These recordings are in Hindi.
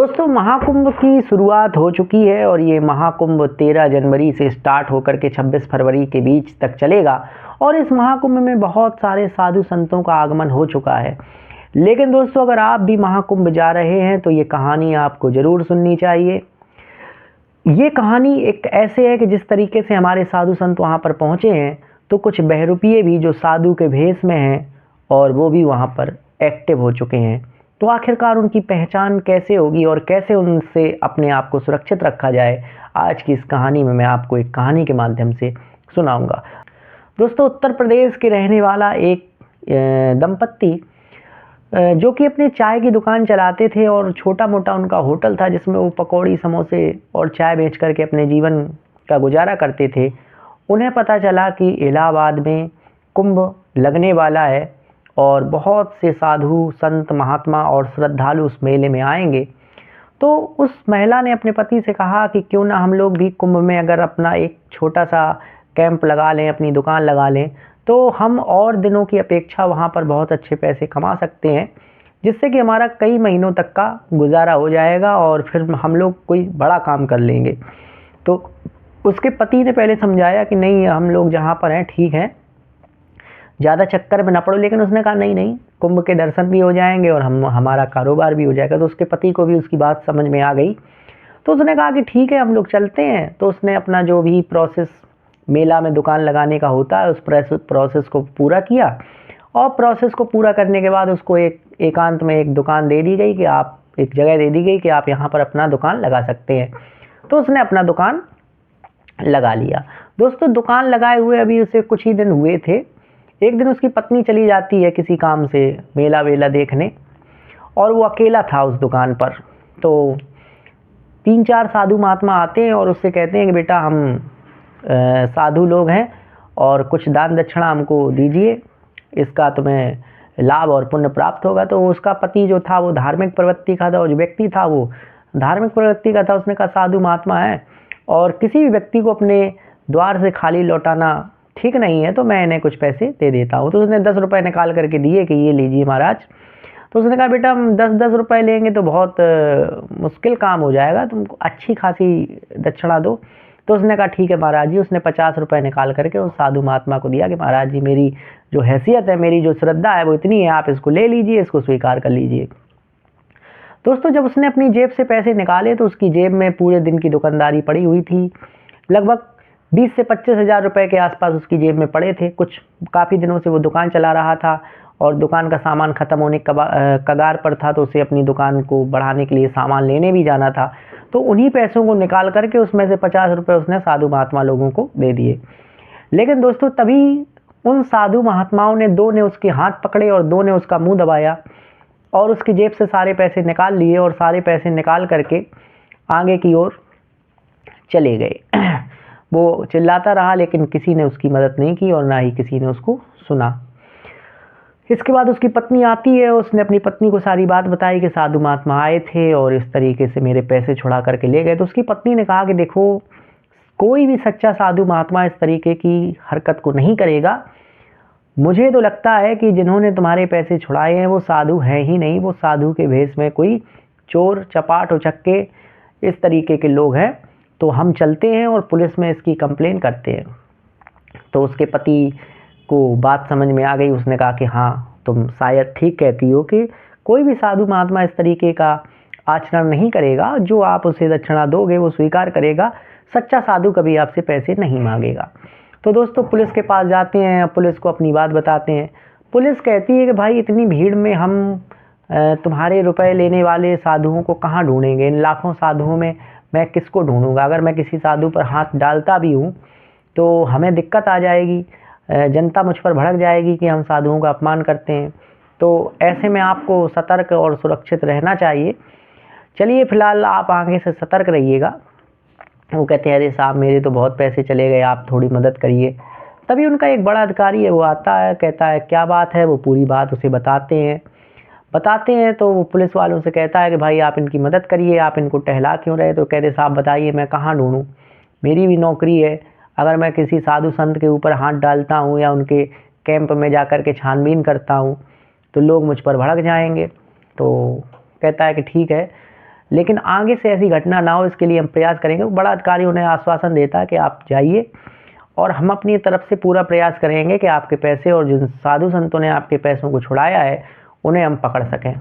दोस्तों महाकुंभ की शुरुआत हो चुकी है और ये महाकुंभ 13 जनवरी से स्टार्ट होकर के 26 फरवरी के बीच तक चलेगा। और इस महाकुंभ में बहुत सारे साधु संतों का आगमन हो चुका है। लेकिन दोस्तों अगर आप भी महाकुंभ जा रहे हैं तो ये कहानी आपको ज़रूर सुननी चाहिए। ये कहानी एक ऐसे है कि जिस तरीके से हमारे साधु संत वहाँ पर पहुँचे हैं तो कुछ बहरूपिये भी जो साधु के भेष में हैं और वो भी वहाँ पर एक्टिव हो चुके हैं। तो आखिरकार उनकी पहचान कैसे होगी और कैसे उनसे अपने आप को सुरक्षित रखा जाए, आज की इस कहानी में मैं आपको एक कहानी के माध्यम से सुनाऊंगा। दोस्तों उत्तर प्रदेश के रहने वाला एक दंपत्ति जो कि अपने चाय की दुकान चलाते थे और छोटा मोटा उनका होटल था जिसमें वो पकौड़ी समोसे और चाय बेच करके अपने जीवन का गुजारा करते थे। उन्हें पता चला कि इलाहाबाद में कुंभ लगने वाला है और बहुत से साधु संत महात्मा और श्रद्धालु उस मेले में आएंगे। तो उस महिला ने अपने पति से कहा कि क्यों ना हम लोग भी कुंभ में अगर अपना एक छोटा सा कैंप लगा लें, अपनी दुकान लगा लें, तो हम और दिनों की अपेक्षा वहाँ पर बहुत अच्छे पैसे कमा सकते हैं, जिससे कि हमारा कई महीनों तक का गुजारा हो जाएगा और फिर हम लोग कोई बड़ा काम कर लेंगे। तो उसके पति ने पहले समझाया कि नहीं, हम लोग जहाँ पर हैं ठीक है, ज़्यादा चक्कर में ना पड़ो। लेकिन उसने कहा नहीं नहीं, कुंभ के दर्शन भी हो जाएंगे और हमारा कारोबार भी हो जाएगा। तो उसके पति को भी उसकी बात समझ में आ गई। तो उसने कहा कि ठीक है हम लोग चलते हैं। तो उसने अपना जो भी प्रोसेस मेला में दुकान लगाने का होता है उस प्रोसेस को पूरा किया और प्रोसेस को पूरा करने के बाद उसको एकांत में एक दुकान दे दी गई कि आप एक जगह दे दी गई कि आप यहाँ पर अपना दुकान लगा सकते हैं। तो उसने अपना दुकान लगा लिया। दोस्तों दुकान लगाए हुए अभी उसे कुछ ही दिन हुए थे। एक दिन उसकी पत्नी चली जाती है किसी काम से मेला वेला देखने और वो अकेला था उस दुकान पर। तो 3-4 साधु महात्मा आते हैं और उससे कहते हैं कि बेटा हम साधु लोग हैं और कुछ दान दक्षिणा हमको दीजिए, इसका तुम्हें लाभ और पुण्य प्राप्त होगा। तो उसका पति जो था वो धार्मिक प्रवृत्ति का था और जो व्यक्ति था वो धार्मिक प्रवृत्ति का था। उसने कहा साधु महात्मा है और किसी भी व्यक्ति को अपने द्वार से खाली लौटाना ठीक नहीं है, तो मैं इन्हें कुछ पैसे दे देता हूँ। तो उसने 10 रुपये निकाल करके दिए कि ये लीजिए महाराज। तो उसने कहा बेटा हम 10-10 रुपये लेंगे तो बहुत मुश्किल काम हो जाएगा, तुमको अच्छी खासी दक्षिणा दो। तो उसने कहा ठीक है महाराज जी। उसने 50 रुपये निकाल करके उस साधु महात्मा को दिया कि महाराज जी मेरी जो हैसियत है, मेरी जो श्रद्धा है वो इतनी है, आप इसको ले लीजिए, इसको स्वीकार कर लीजिए। दोस्तों जब उसने अपनी जेब से पैसे निकाले तो उसकी जेब में पूरे दिन की दुकानदारी पड़ी हुई थी। लगभग 20 से 25 हज़ार रुपये के आसपास उसकी जेब में पड़े थे। कुछ काफ़ी दिनों से वो दुकान चला रहा था और दुकान का सामान ख़त्म होने कगार पर था, तो उसे अपनी दुकान को बढ़ाने के लिए सामान लेने भी जाना था। तो उन्हीं पैसों को निकाल करके उसमें से 50 रुपये उसने साधु महात्मा लोगों को दे दिए। लेकिन दोस्तों तभी उन साधु महात्माओं ने 2 ने उसके हाथ पकड़े और 2 ने उसका मुँह दबाया और उसकी जेब से सारे पैसे निकाल लिए और सारे पैसे निकाल करके आगे की ओर चले गए। वो चिल्लाता रहा लेकिन किसी ने उसकी मदद नहीं की और ना ही किसी ने उसको सुना। इसके बाद उसकी पत्नी आती है। उसने अपनी पत्नी को सारी बात बताई कि साधु महात्मा आए थे और इस तरीके से मेरे पैसे छुड़ा करके ले गए। तो उसकी पत्नी ने कहा कि देखो, कोई भी सच्चा साधु महात्मा इस तरीके की हरकत को नहीं करेगा। मुझे तो लगता है कि जिन्होंने तुम्हारे पैसे छुड़ाए हैं वो साधु हैं ही नहीं, वो साधु के भेष में कोई चोर चपाट उचक्के इस तरीके के लोग हैं। तो हम चलते हैं और पुलिस में इसकी कंप्लेन करते हैं। तो उसके पति को बात समझ में आ गई। उसने कहा कि हाँ तुम शायद ठीक कहती हो कि कोई भी साधु महात्मा इस तरीके का आचरण नहीं करेगा। जो आप उसे दक्षिणा दोगे वो स्वीकार करेगा। सच्चा साधु कभी आपसे पैसे नहीं मांगेगा। तो दोस्तों पुलिस के पास जाते हैं, पुलिस को अपनी बात बताते हैं। पुलिस कहती है कि भाई इतनी भीड़ में हम तुम्हारे रुपए लेने वाले साधुओं को कहाँ ढूंढेंगे, इन लाखों साधुओं में मैं किसको ढूंढूंगा। अगर मैं किसी साधु पर हाथ डालता भी हूँ तो हमें दिक्कत आ जाएगी, जनता मुझ पर भड़क जाएगी कि हम साधुओं का अपमान करते हैं। तो ऐसे में आपको सतर्क और सुरक्षित रहना चाहिए। चलिए फ़िलहाल आप आगे से सतर्क रहिएगा। वो कहते हैं अरे साहब मेरे तो बहुत पैसे चले गए, आप थोड़ी मदद करिए। तभी उनका एक बड़ा अधिकारी है वो आता है, कहता है क्या बात है। वो पूरी बात उसे बताते हैं। तो वो पुलिस वालों से कहता है कि भाई आप इनकी मदद करिए, आप इनको टहला क्यों रहे। तो कहते साहब बताइए मैं कहाँ ढूंढूं, मेरी भी नौकरी है। अगर मैं किसी साधु संत के ऊपर हाथ डालता हूँ या उनके कैंप में जा कर के छानबीन करता हूँ तो लोग मुझ पर भड़क जाएंगे। तो कहता है कि ठीक है, लेकिन आगे से ऐसी घटना ना हो इसके लिए हम प्रयास करेंगे। बड़ा अधिकारी उन्हें आश्वासन देता है कि आप जाइए और हम अपनी तरफ से पूरा प्रयास करेंगे कि आपके पैसे और जिन साधु संतों ने आपके पैसों को छुड़ाया है उन्हें हम पकड़ सकें।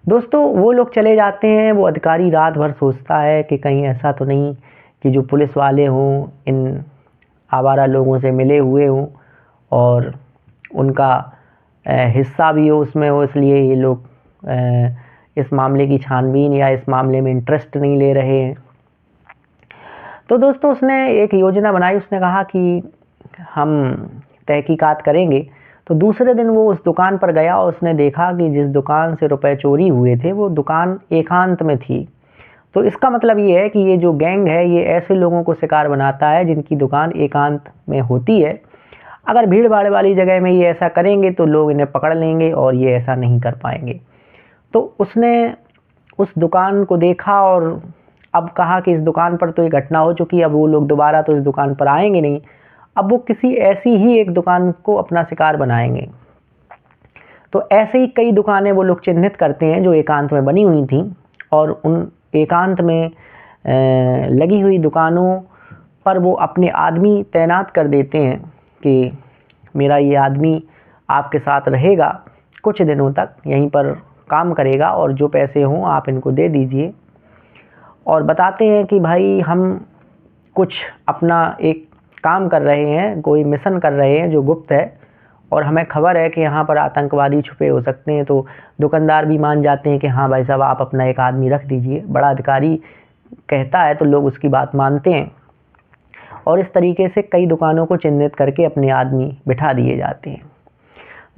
दोस्तों वो लोग चले जाते हैं। वो अधिकारी रात भर सोचता है कि कहीं ऐसा तो नहीं कि जो पुलिस वाले हों इन आवारा लोगों से मिले हुए हों और उनका हिस्सा भी हो उसमें हो, इसलिए ये लोग इस मामले की छानबीन या इस मामले में इंटरेस्ट नहीं ले रहे हैं। तो दोस्तों उसने एक योजना बनाई। उसने कहा कि हम तहकीकात करेंगे। तो दूसरे दिन वो उस दुकान पर गया और उसने देखा कि जिस दुकान से रुपए चोरी हुए थे वो दुकान एकांत में थी। तो इसका मतलब ये है कि ये जो गैंग है ये ऐसे लोगों को शिकार बनाता है जिनकी दुकान एकांत में होती है। अगर भीड़ भाड़ वाली जगह में ये ऐसा करेंगे तो लोग इन्हें पकड़ लेंगे और ये ऐसा नहीं कर पाएंगे। तो उसने उस दुकान को देखा और अब कहा कि इस दुकान पर तो ये घटना हो चुकी है, अब वो लोग दोबारा तो इस दुकान पर आएंगे नहीं। अब वो किसी ऐसी ही एक दुकान को अपना शिकार बनाएंगे। तो ऐसे ही कई दुकानें वो लोग चिन्हित करते हैं जो एकांत में बनी हुई थी और उन एकांत में लगी हुई दुकानों पर वो अपने आदमी तैनात कर देते हैं कि मेरा ये आदमी आपके साथ रहेगा, कुछ दिनों तक यहीं पर काम करेगा और जो पैसे हों आप इनको दे दीजिए। और बताते हैं कि भाई हम कुछ अपना एक काम कर रहे हैं, कोई मिशन कर रहे हैं जो गुप्त है और हमें खबर है कि यहाँ पर आतंकवादी छुपे हो सकते हैं। तो दुकानदार भी मान जाते हैं कि हाँ भाई साहब आप अपना एक आदमी रख दीजिए। बड़ा अधिकारी कहता है तो लोग उसकी बात मानते हैं और इस तरीके से कई दुकानों को चिन्हित करके अपने आदमी बिठा दिए जाते हैं।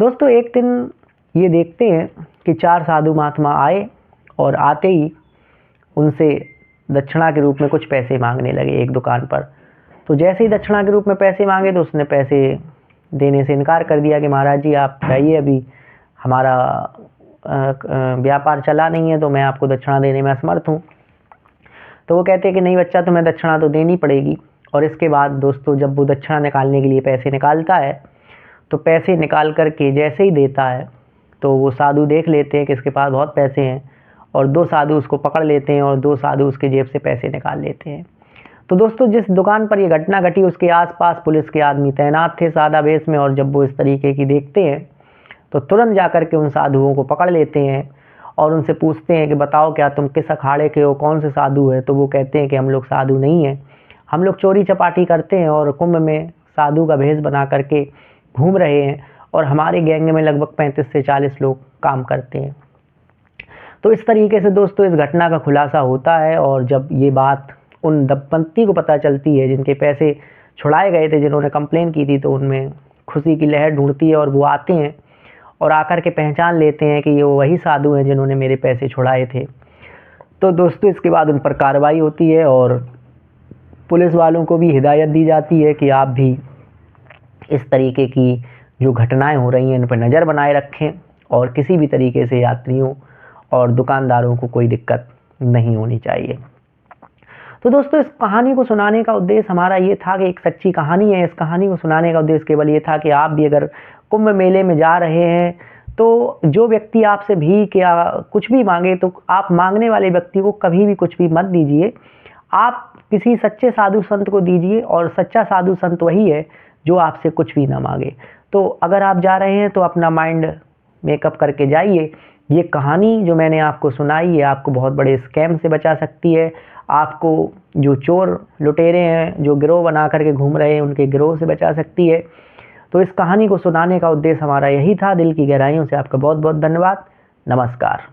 दोस्तों एक दिन ये देखते हैं कि 4 साधु महात्मा आए और आते ही उनसे दक्षिणा के रूप में कुछ पैसे मांगने लगे एक दुकान पर। तो जैसे ही दक्षिणा के रूप में पैसे मांगे तो उसने पैसे देने से इनकार कर दिया कि महाराज जी आप जाइए, अभी हमारा व्यापार चला नहीं है तो मैं आपको दक्षिणा देने में असमर्थ हूँ। तो वो कहते हैं कि नहीं बच्चा तुम्हें दक्षिणा तो देनी पड़ेगी। और इसके बाद दोस्तों जब वो दक्षिणा निकालने के लिए पैसे निकालता है तो पैसे निकाल करके जैसे ही देता है तो वो साधु देख लेते हैं कि इसके पास बहुत पैसे हैं और 2 साधु उसको पकड़ लेते हैं और 2 साधु उसके जेब से पैसे निकाल लेते हैं। तो दोस्तों जिस दुकान पर ये घटना घटी उसके आसपास पुलिस के आदमी तैनात थे सादा वेश में और जब वो इस तरीके की देखते हैं तो तुरंत जाकर के उन साधुओं को पकड़ लेते हैं और उनसे पूछते हैं कि बताओ क्या तुम किस अखाड़े के हो, कौन से साधु है। तो वो कहते हैं कि हम लोग साधु नहीं हैं, हम लोग चोरी चपाटी करते हैं और कुंभ में साधु का भेष बना करके घूम रहे हैं और हमारे गैंग में लगभग 35 से 40 लोग काम करते हैं। तो इस तरीके से दोस्तों इस घटना का खुलासा होता है और जब ये बात उन दंपत्ति को पता चलती है जिनके पैसे छुड़ाए गए थे, जिन्होंने कंप्लेन की थी, तो उनमें खुशी की लहर ढूंढती है और वो आते हैं और आकर के पहचान लेते हैं कि ये वही साधु हैं जिन्होंने मेरे पैसे छुड़ाए थे। तो दोस्तों इसके बाद उन पर कार्रवाई होती है और पुलिस वालों को भी हिदायत दी जाती है कि आप भी इस तरीके की जो घटनाएं हो रही हैं इन पर नज़र बनाए रखें और किसी भी तरीके से यात्रियों और दुकानदारों को कोई दिक्कत नहीं होनी चाहिए। तो दोस्तों इस कहानी को सुनाने का उद्देश्य हमारा ये था कि एक सच्ची कहानी है। इस कहानी को सुनाने का उद्देश्य केवल ये था कि आप भी अगर कुंभ मेले में जा रहे हैं तो जो व्यक्ति आपसे भीख या कुछ भी मांगे तो आप मांगने वाले व्यक्ति को कभी भी कुछ भी मत दीजिए। आप किसी सच्चे साधु संत को दीजिए और सच्चा साधु संत वही है जो आपसे कुछ भी ना मांगे। तो अगर आप जा रहे हैं तो अपना माइंड मेकअप करके जाइए। ये कहानी जो मैंने आपको सुनाई है आपको बहुत बड़े स्कैम से बचा सकती है। आपको जो चोर लुटेरे हैं जो गिरोह बना करके घूम रहे हैं उनके गिरोह से बचा सकती है। तो इस कहानी को सुनाने का उद्देश्य हमारा यही था। दिल की गहराइयों से आपका बहुत बहुत धन्यवाद। नमस्कार।